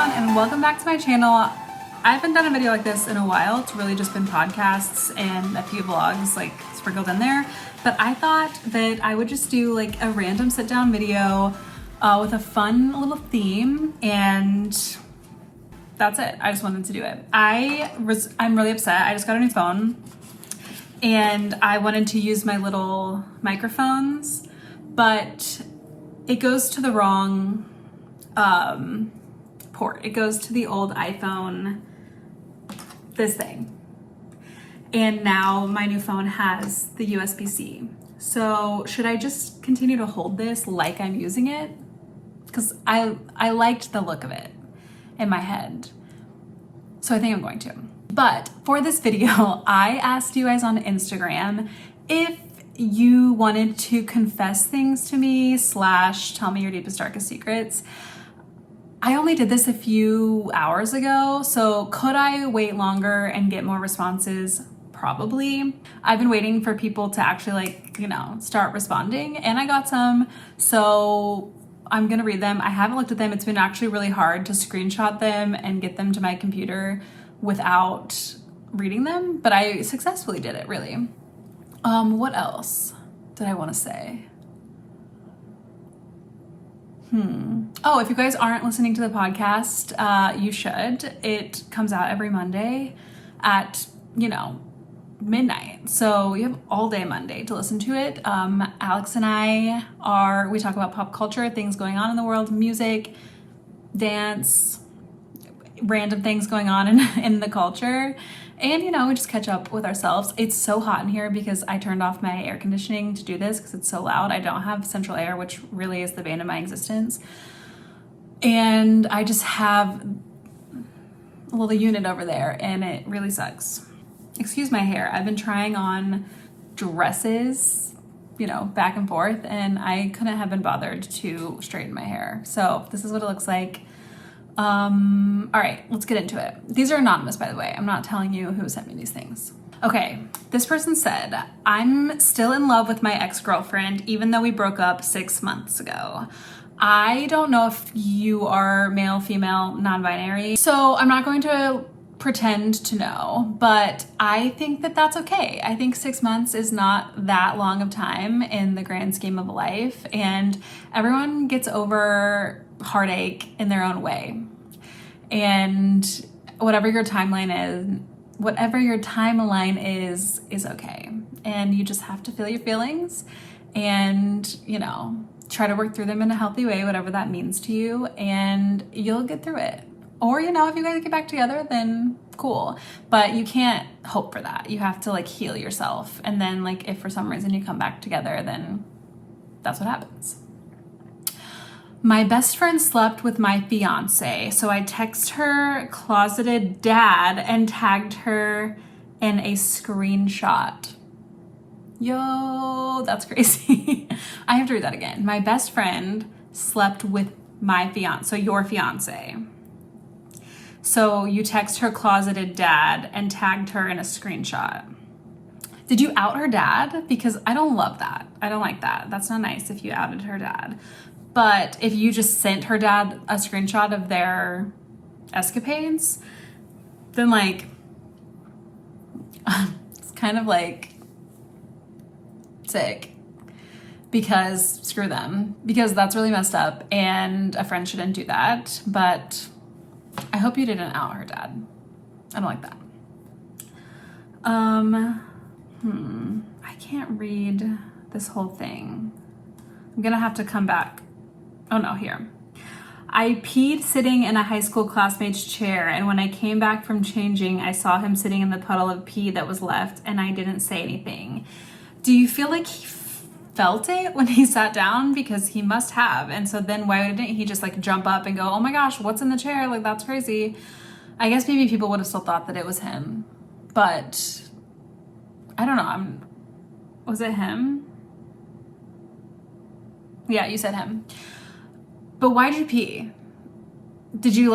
everyone, and welcome back to my channel. I haven't done a video like this in a while. It's really just been podcasts and a few vlogs like sprinkled in there. But I thought that I would just do like a random sit down video with a fun little theme, and that's it. I just wanted to do it. I'm really upset. I just got a new phone and I wanted to use my little microphones, but it goes to the wrong port. It goes to the old iPhone, this thing. And now my new phone has the USB-C. So should I just continue to hold this like I'm using it? Because I liked the look of it in my head. So I think I'm going to. But for this video, I asked you guys on Instagram if you wanted to confess things to me / tell me your deepest, darkest secrets. I only did this a few hours ago, so could I wait longer and get more responses? Probably. I've been waiting for people to actually start responding, and I got some, so I'm gonna read them. I haven't looked at them. It's been actually really hard to screenshot them and get them to my computer without reading them, but I successfully did it, really. What else did I want to say? Oh, if you guys aren't listening to the podcast, you should. It comes out every Monday at, midnight. So you have all day Monday to listen to it. Alex and we talk about pop culture, things going on in the world, music, dance, random things going on in the culture. And, we just catch up with ourselves. It's so hot in here because I turned off my air conditioning to do this because it's so loud. I don't have central air, which really is the bane of my existence. And I just have a little unit over there and it really sucks. Excuse my hair. I've been trying on dresses, back and forth, and I couldn't have been bothered to straighten my hair. So this is what it looks like. All right, let's get into it. These are anonymous, by the way. I'm not telling you who sent me these things. Okay, this person said, I'm still in love with my ex-girlfriend, even though we broke up 6 months ago. I don't know if you are male, female, non-binary, so I'm not going to pretend to know, but I think that that's okay. I think 6 months is not that long of time in the grand scheme of life, and everyone gets over heartache in their own way. And whatever your timeline is okay. And you just have to feel your feelings and, try to work through them in a healthy way, whatever that means to you, and you'll get through it. Or, if you guys get back together, then cool. But you can't hope for that. You have to heal yourself. And then if for some reason you come back together, then that's what happens. My best friend slept with my fiance, so I text her closeted dad and tagged her in a screenshot. Yo, that's crazy. I have to read that again. My best friend slept with my fiance, so your fiance. So you text her closeted dad and tagged her in a screenshot. Did you out her dad? Because I don't love that. I don't like that. That's not nice if you outed her dad. But if you just sent her dad a screenshot of their escapades, then it's kind of sick, because screw them, because that's really messed up and a friend shouldn't do that. But I hope you didn't out her dad. I don't like that. I can't read this whole thing. I'm gonna have to come back. Oh no, here. I peed sitting in a high school classmate's chair, and when I came back from changing, I saw him sitting in the puddle of pee that was left, and I didn't say anything. Do you feel like he felt it when he sat down? Because he must have. And so then why didn't he just jump up and go, oh my gosh, what's in the chair? That's crazy. I guess maybe people would have still thought that it was him, but I don't know. Was it him? Yeah, you said him. But why'd you pee? Did you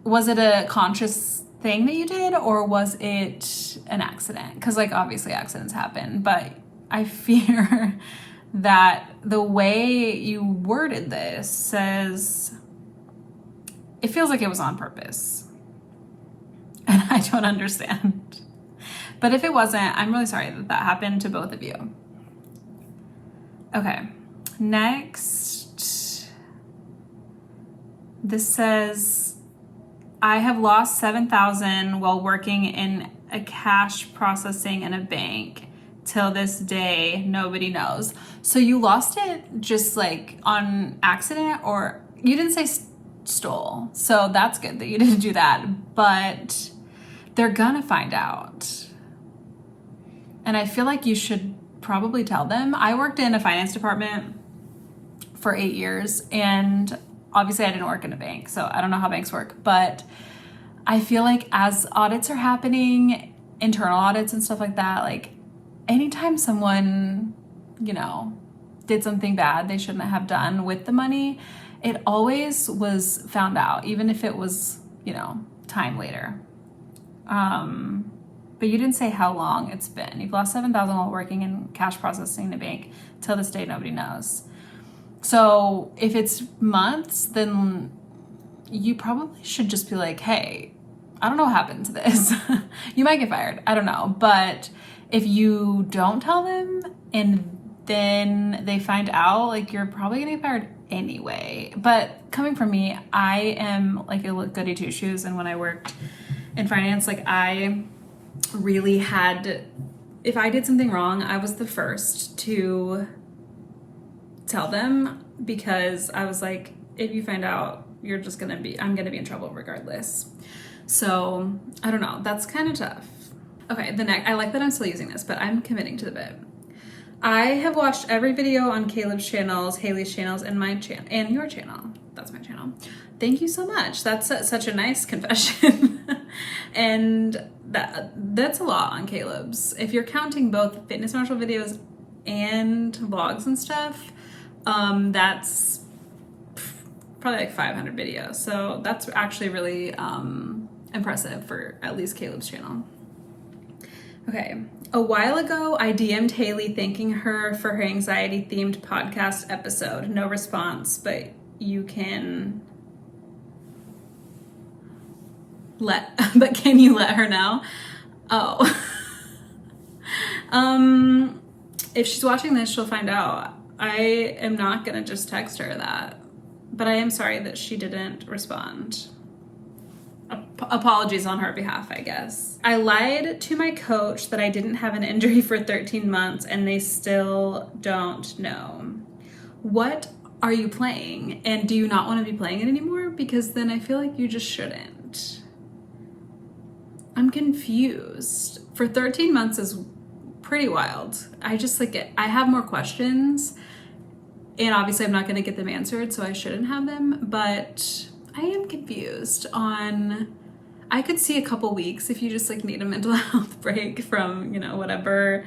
was it a conscious thing that you did, or was it an accident? Because obviously accidents happen, but I fear that the way you worded this says it feels like it was on purpose. And I don't understand. But if it wasn't, I'm really sorry that that happened to both of you. Okay, next. This says, I have lost $7,000 while working in a cash processing in a bank. Till this day, nobody knows. So you lost it just like on accident, or you didn't say stole. So that's good that you didn't do that, but they're gonna find out. And I feel like you should probably tell them. I worked in a finance department for 8 years, and obviously I didn't work in a bank, so I don't know how banks work, but I feel like as audits are happening, internal audits and stuff like that, like anytime someone, you know, did something bad they shouldn't have done with the money, it always was found out, even if it was, you know, time later. But you didn't say how long it's been. You've lost $7,000 while working in cash processing in a bank. Till this day, nobody knows. So if it's months, then you probably should just be like, hey, I don't know what happened to this. You might get fired. I don't know. But if you don't tell them and then they find out, like, you're probably gonna get fired anyway. But coming from me, I am like a goody two shoes. And when I worked in finance, like, I really had, if I did something wrong, I was the first to tell them, because I was like, if you find out, you're just gonna be, I'm gonna be in trouble regardless. So I don't know, that's kind of tough. Okay, the next, I like that I'm still using this, but I'm committing to the bit. I have watched every video on Caleb's channels, Haley's channels, and my channel, and your channel. That's my channel. Thank you so much. That's such a nice confession. And that's a lot on Caleb's. If you're counting both Fitness Marshall videos and vlogs and stuff, that's probably like 500 videos. So that's actually really impressive for at least Caleb's channel. Okay, a while ago, I DM'd Haley thanking her for her anxiety-themed podcast episode. No response, but you can but can you let her know? Oh. If she's watching this, she'll find out. I am not gonna just text her that, but I am sorry that she didn't respond. Apologies on her behalf, I guess. I lied to my coach that I didn't have an injury for 13 months and they still don't know. What are you playing? And do you not want to be playing it anymore? Because then I feel like you just shouldn't. I'm confused. For 13 months is pretty wild. I just like it. I have more questions, and obviously I'm not going to get them answered, so I shouldn't have them, but I am confused on, I could see a couple weeks if you just like need a mental health break from, you know, whatever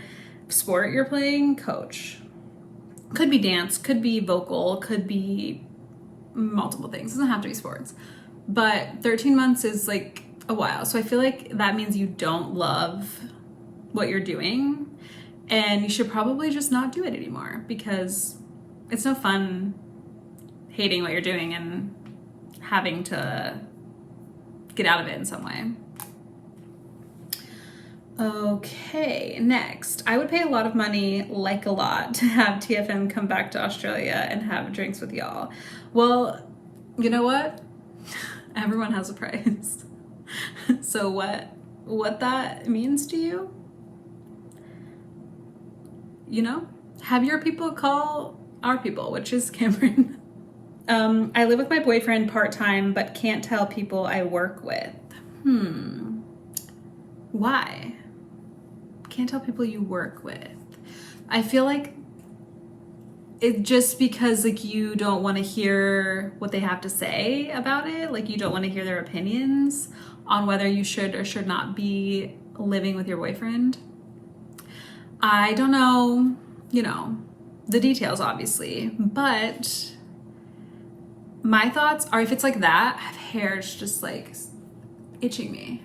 sport you're playing. Coach. Could be dance, could be vocal, could be multiple things. It doesn't have to be sports. But 13 months is like a while. So I feel like that means you don't love what you're doing, and you should probably just not do it anymore, because it's no fun hating what you're doing and having to get out of it in some way. Okay, next. I would pay a lot of money, like a lot, to have TFM come back to Australia and have drinks with y'all. Well, you know what? Everyone has a price. So what that means to you? You know? Have your people call our people, which is Cameron. I live with my boyfriend part-time, but can't tell people I work with. Why? Can't tell people you work with. I feel like it just because like you don't want to hear what they have to say about it. Like you don't want to hear their opinions on whether you should or should not be living with your boyfriend. I don't know, you know, the details obviously, but my thoughts are, if it's like that, I have hair's just like itching me.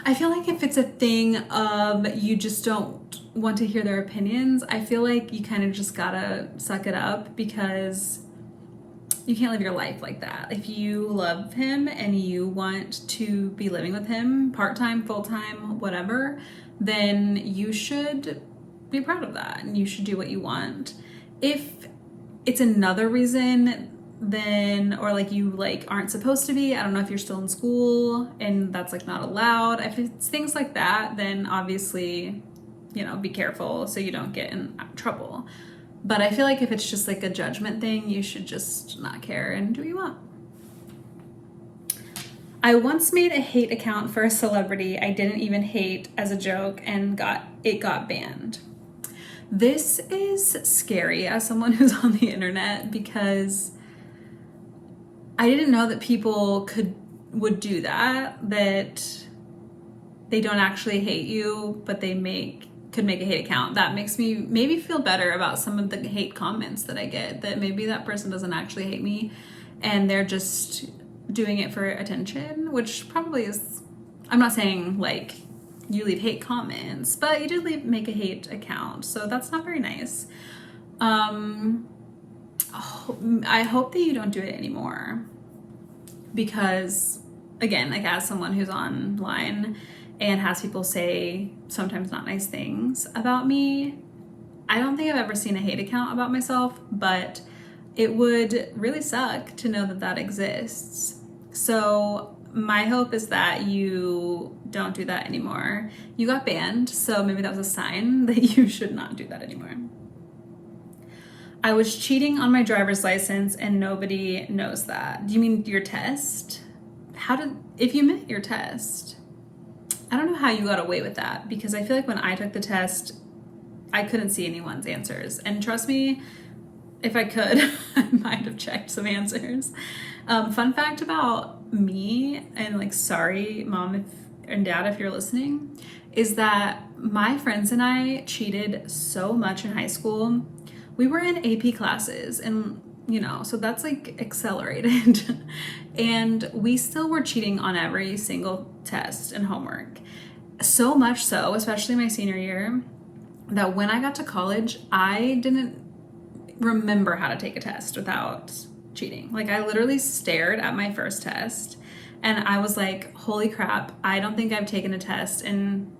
I feel like if it's a thing of you just don't want to hear their opinions, I feel like you kind of just gotta suck it up, because you can't live your life like that. If you love him and you want to be living with him part-time, full-time, whatever, then you should be proud of that and you should do what you want. If it's another reason, then, or like you like aren't supposed to be, I don't know if you're still in school and that's like not allowed. If it's things like that, then obviously, you know, be careful so you don't get in trouble. But I feel like if it's just like a judgment thing, you should just not care and do what you want. I once made a hate account for a celebrity I didn't even hate as a joke and it got banned. This is scary as someone who's on the internet because I didn't know that people would do that they don't actually hate you, but they could make a hate account. That makes me maybe feel better about some of the hate comments that I get, that maybe that person doesn't actually hate me and they're just doing it for attention, which probably is, I'm not saying like you leave hate comments, but you did make a hate account, so that's not very nice. I hope that you don't do it anymore because, again, like as someone who's online and has people say sometimes not nice things about me, I don't think I've ever seen a hate account about myself, but it would really suck to know that that exists. So my hope is that you don't do that anymore. You got banned, so maybe that was a sign that you should not do that anymore. I was cheating on my driver's license and nobody knows that. Do you mean your test? If you meant your test, I don't know how you got away with that, because I feel like when I took the test, I couldn't see anyone's answers. And trust me, if I could, I might have checked some answers. Fun fact about me, and like, sorry, mom and dad, if you're listening, is that my friends and I cheated so much in high school. We were in AP classes and, you know, so that's like accelerated. And we still were cheating on every single test and homework. So much so, especially my senior year, that when I got to college, I didn't remember how to take a test without cheating. Like, I literally stared at my first test and I was like, holy crap, I don't think I've taken a test in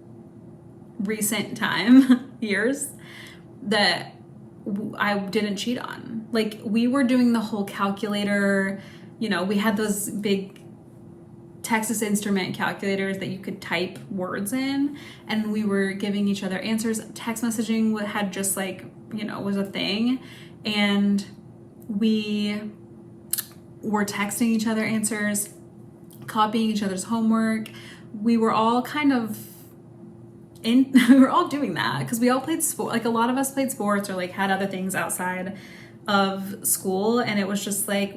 recent time, years, that I didn't cheat on. Like, we were doing the whole calculator, you know, we had those big Texas Instrument calculators that you could type words in, and we were giving each other answers. Text messaging had just like, you know, was a thing, and we were texting each other answers, copying each other's homework. We were all kind of we were all doing that because we all played sport. Like, a lot of us played sports or like had other things outside of school, and it was just like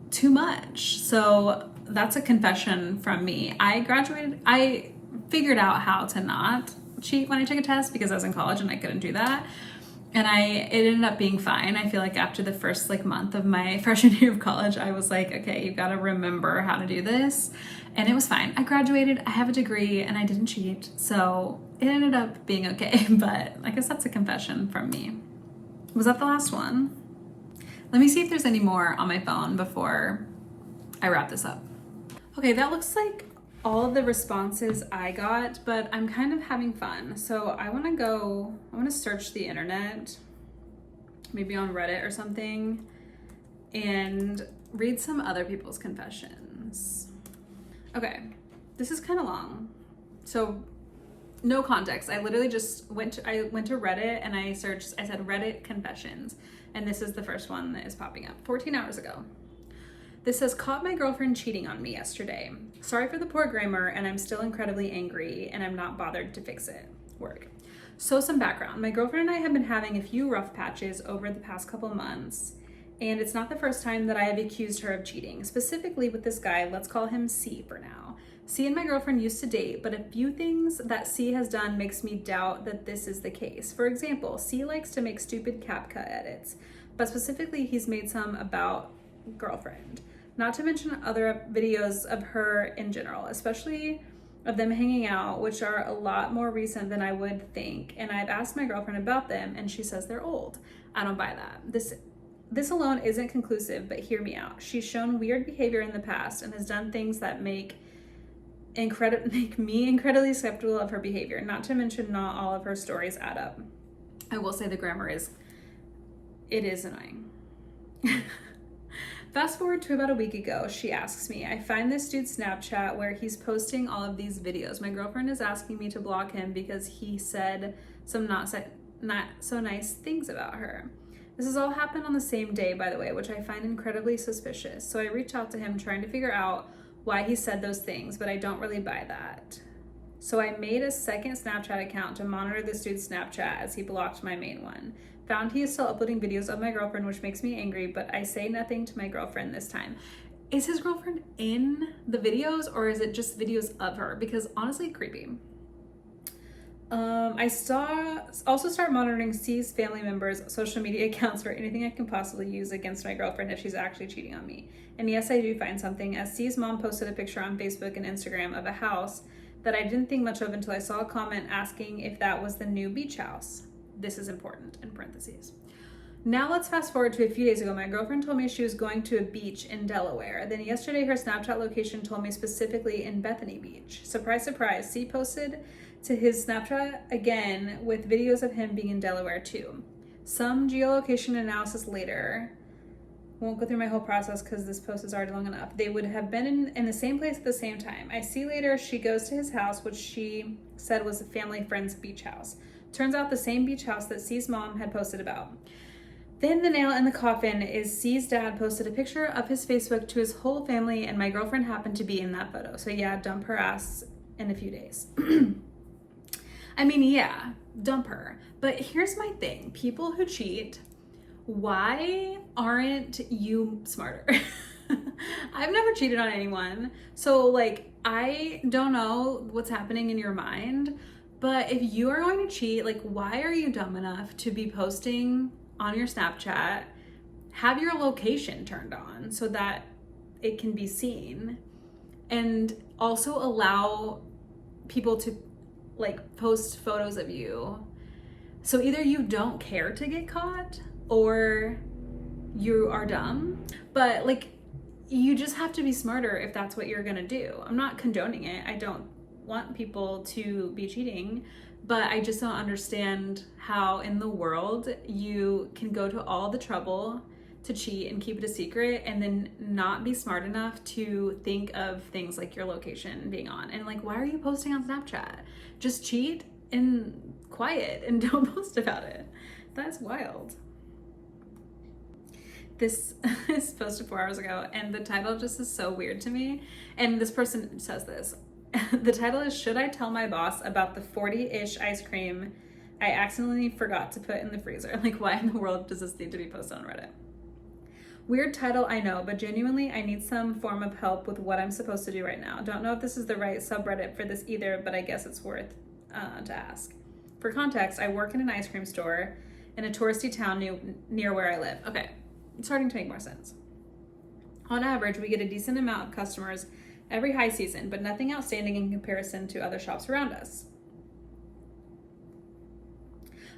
too much. So that's a confession from me. I figured out how to not cheat when I took a test because I was in college and I couldn't do that. And it ended up being fine. I feel like after the first like month of my freshman year of college, I was like, okay, you've got to remember how to do this. And it was fine. I graduated, I have a degree, and I didn't cheat. So it ended up being okay. But I guess that's a confession from me. Was that the last one? Let me see if there's any more on my phone before I wrap this up. Okay, that looks like all of the responses I got, but I'm kind of having fun. So I want to search the internet, maybe on Reddit or something, and read some other people's confessions. Okay, this is kind of long. So no context. I literally just went to Reddit and I said Reddit confessions. And this is the first one that is popping up 14 hours ago. This says, caught my girlfriend cheating on me yesterday. Sorry for the poor grammar, and I'm still incredibly angry, and I'm not bothered to fix it. Work. So some background. My girlfriend and I have been having a few rough patches over the past couple months, and it's not the first time that I have accused her of cheating, specifically with this guy. Let's call him C for now. C and my girlfriend used to date, but a few things that C has done makes me doubt that this is the case. For example, C likes to make stupid CapCut edits, but specifically he's made some about girlfriend. Not to mention other videos of her in general, especially of them hanging out, which are a lot more recent than I would think. And I've asked my girlfriend about them and she says they're old. I don't buy that. This alone isn't conclusive, but hear me out. She's shown weird behavior in the past and has done things that make me incredibly skeptical of her behavior. Not to mention, not all of her stories add up. I will say the grammar is annoying. Fast forward to about a week ago, she asks me, I find this dude's Snapchat where he's posting all of these videos. My girlfriend is asking me to block him because he said some not so nice things about her. This has all happened on the same day, by the way, which I find incredibly suspicious. So I reach out to him trying to figure out why he said those things, but I don't really buy that. So I made a second Snapchat account to monitor this dude's Snapchat as he blocked my main one. Found he is still uploading videos of my girlfriend, which makes me angry, but I say nothing to my girlfriend this time. Is his girlfriend in the videos or is it just videos of her? Because honestly, creepy. I also start monitoring C's family members' social media accounts for anything I can possibly use against my girlfriend if she's actually cheating on me. And yes, I do find something, as C's mom posted a picture on Facebook and Instagram of a house that I didn't think much of until I saw a comment asking if that was the new beach house. This is important, in parentheses. Now let's fast forward to a few days ago. My girlfriend told me she was going to a beach in Delaware. Then yesterday, her Snapchat location told me specifically in Bethany Beach. Surprise, surprise, C posted to his Snapchat again with videos of him being in Delaware too. Some geolocation analysis later, won't go through my whole process because this post is already long enough. They would have been in the same place at the same time. I see later she goes to his house, which she said was a family friend's beach house. Turns out the same beach house that C's mom had posted about. Then the nail in the coffin is C's dad posted a picture of his Facebook to his whole family, and my girlfriend happened to be in that photo. So yeah, dump her ass in a few days. I mean, yeah, dump her. But here's my thing. People who cheat, why aren't you smarter? I've never cheated on anyone. So like, I don't know what's happening in your mind, but if you are going to cheat, like, why are you dumb enough to be posting on your Snapchat, have your location turned on so that it can be seen, and also allow people to like post photos of you? So either you don't care to get caught or you are dumb, but like, you just have to be smarter if that's what you're gonna do. I'm not condoning it. I don't want people to be cheating, but I just don't understand how in the world you can go to all the trouble to cheat and keep it a secret and then not be smart enough to think of things like your location being on. And like, why are you posting on Snapchat? Just cheat in quiet and don't post about it. That's wild. This is posted 4 hours ago and the title just is so weird to me. And this person says this. The title is, Should I Tell My Boss About the 40-ish ice cream I accidentally forgot to put in the freezer? Like, why in the world does this need to be posted on Reddit? Weird title, I know, but genuinely I need some form of help with what I'm supposed to do right now. Don't know if this is the right subreddit for this either, but I guess it's worth to ask. For context, I work in an ice cream store in a touristy town near where I live. Okay, it's starting to make more sense. On average, we get a decent amount of customers every high season, but nothing outstanding in comparison to other shops around us.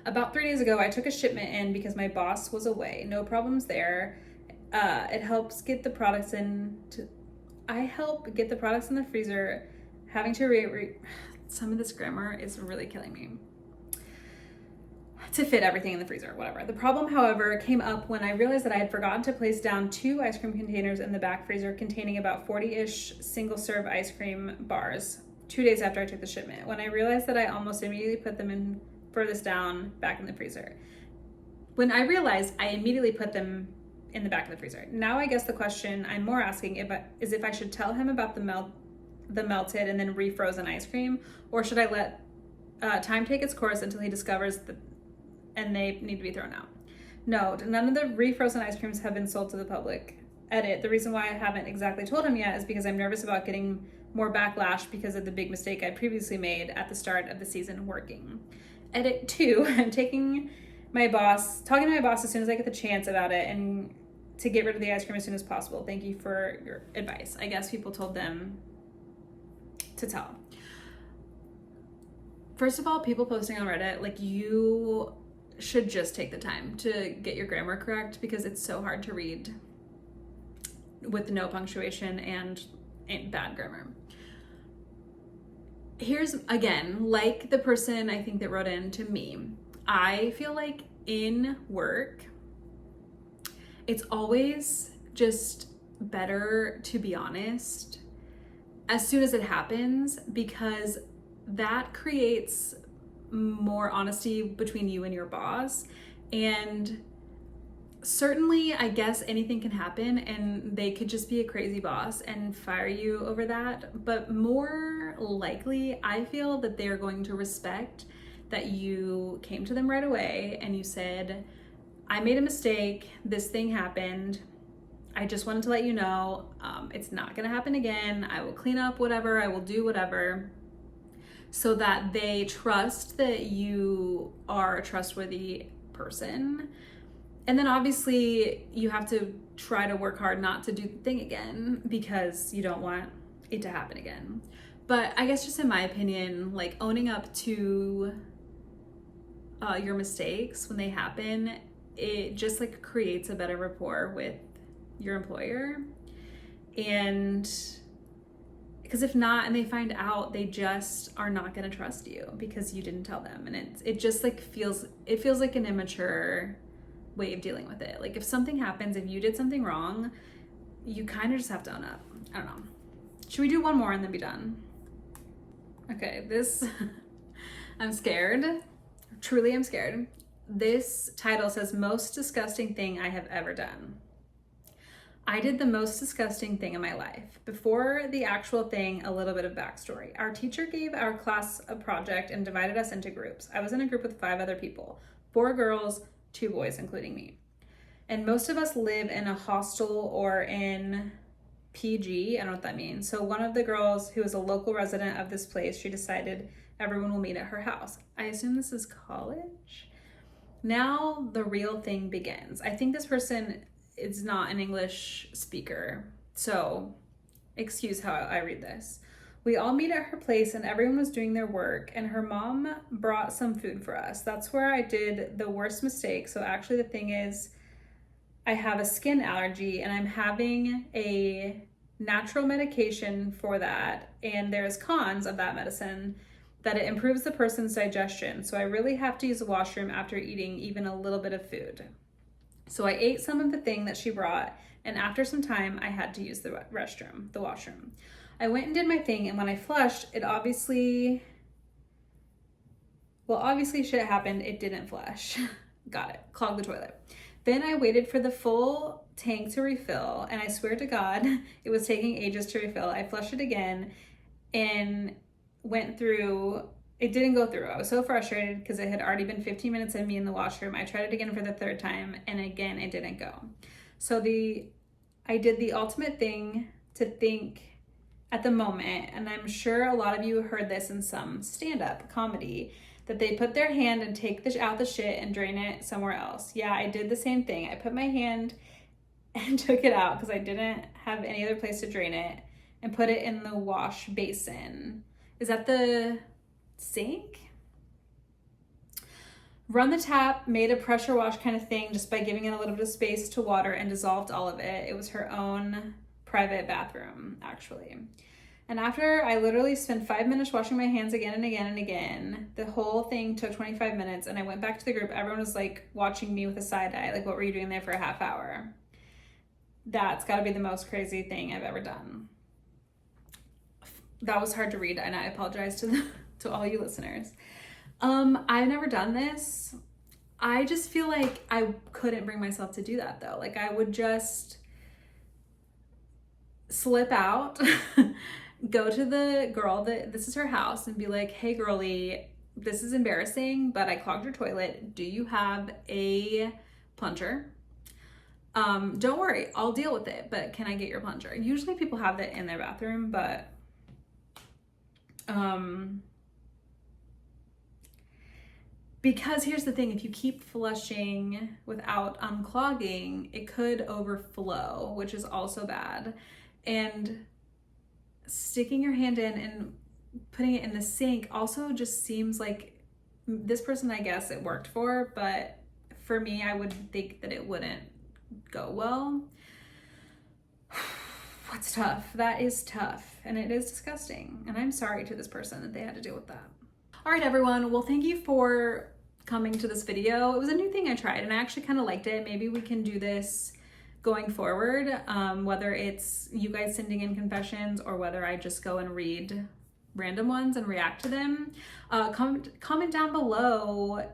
About 3 days ago, I took a shipment in because my boss was away. No problems there. It helps get the products I help get the products in the freezer. Having to some of this grammar is really killing me. To fit everything in the freezer, whatever. The problem, however, came up when I realized that I had forgotten to place down 2 ice cream containers in the back freezer containing about 40-ish single-serve ice cream bars 2 days after I took the shipment. When I realized that I almost immediately put them in furthest down back in the freezer. When I realized, I immediately put them in the back of the freezer. Now I guess the question I'm more asking is if I should tell him about the melted and then refrozen ice cream, or should I let time take its course until he discovers and they need to be thrown out. No, none of the refrozen ice creams have been sold to the public. Edit, the reason why I haven't exactly told him yet is because I'm nervous about getting more backlash because of the big mistake I previously made at the start of the season working. Edit 2, I'm talking to my boss as soon as I get the chance about it and to get rid of the ice cream as soon as possible. Thank you for your advice. I guess people told them to tell. First of all, people posting on Reddit, like, you should just take the time to get your grammar correct, because it's so hard to read with no punctuation and bad grammar. Here's, again, like the person I think that wrote in to me, I feel like in work, it's always just better to be honest as soon as it happens, because that creates more honesty between you and your boss. And certainly, I guess anything can happen and they could just be a crazy boss and fire you over that. But more likely, I feel that they're going to respect that you came to them right away and you said, I made a mistake, this thing happened, I just wanted to let you know, it's not gonna happen again, I will clean up whatever, I will do whatever, so that they trust that you are a trustworthy person. And then obviously you have to try to work hard not to do the thing again, because you don't want it to happen again. But I guess just in my opinion, like owning up to your mistakes when they happen, it just like creates a better rapport with your employer. And because if not, and they find out, they just are not going to trust you because you didn't tell them. And it just like feels like an immature way of dealing with it. Like if something happens, if you did something wrong, you kind of just have to own up. I don't know. Should we do one more and then be done? Okay, this, I'm scared. Truly, I'm scared. This title says, most disgusting thing I have ever done. I did the most disgusting thing in my life. Before the actual thing, a little bit of backstory. Our teacher gave our class a project and divided us into groups. I was in a group with 5 other people, 4 girls, 2 boys, including me. And most of us live in a hostel or in PG. I don't know what that means. So one of the girls who is a local resident of this place, she decided everyone will meet at her house. I assume this is college. Now the real thing begins. I think this person is not an English speaker, so excuse how I read this. We all meet at her place and everyone was doing their work, and her mom brought some food for us. That's where I did the worst mistake. So actually the thing is, I have a skin allergy and I'm having a natural medication for that, and there's cons of that medicine, that it improves the person's digestion. So I really have to use the washroom after eating even a little bit of food. So I ate some of the thing that she brought, and after some time I had to use the washroom. I went and did my thing, and when I flushed, obviously shit happened, it didn't flush. Got it, clogged the toilet. Then I waited for the full tank to refill, and I swear to God, it was taking ages to refill. I flushed it again and went through, it didn't go through. I was so frustrated because it had already been 15 minutes of me in the washroom. I tried it again for the 3rd time, and again, it didn't go. So I did the ultimate thing to think at the moment, and I'm sure a lot of you heard this in some stand-up comedy, that they put their hand and take out the shit and drain it somewhere else. Yeah, I did the same thing. I put my hand and took it out because I didn't have any other place to drain it, and put it in the wash basin. Is that the sink? Run the tap, made a pressure wash kind of thing just by giving it a little bit of space to water, and dissolved all of it. It was her own private bathroom, actually. And after I literally spent 5 minutes washing my hands again and again and again, the whole thing took 25 minutes, and I went back to the group. Everyone was like watching me with a side eye, like, what were you doing there for a half hour? That's got to be the most crazy thing I've ever done. That was hard to read, and I apologize to all you listeners. I've never done this. I just feel like I couldn't bring myself to do that though. Like I would just slip out, go to the girl that this is her house, and be like, hey girlie, this is embarrassing, but I clogged your toilet. Do you have a plunger? Don't worry, I'll deal with it, but can I get your plunger? Usually people have that in their bathroom, but because here's the thing, if you keep flushing without unclogging, it could overflow, which is also bad. And sticking your hand in and putting it in the sink also just seems like This person, I guess it worked for, but for me, I would think that it wouldn't go well. What's tough? That is tough, and it is disgusting. And I'm sorry to this person that they had to deal with that. All right, everyone. Well, thank you for coming to this video. It was a new thing I tried, and I actually kind of liked it. Maybe we can do this going forward, whether it's you guys sending in confessions or whether I just go and read random ones and react to them. Comment down below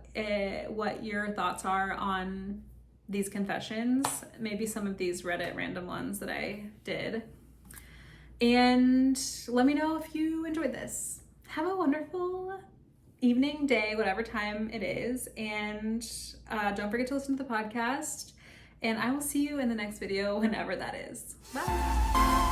what your thoughts are on these confessions, maybe some of these Reddit random ones that I did. And let me know if you enjoyed this. Have a wonderful evening, day, whatever time it is. And don't forget to listen to the podcast. And I will see you in the next video, whenever that is. Bye.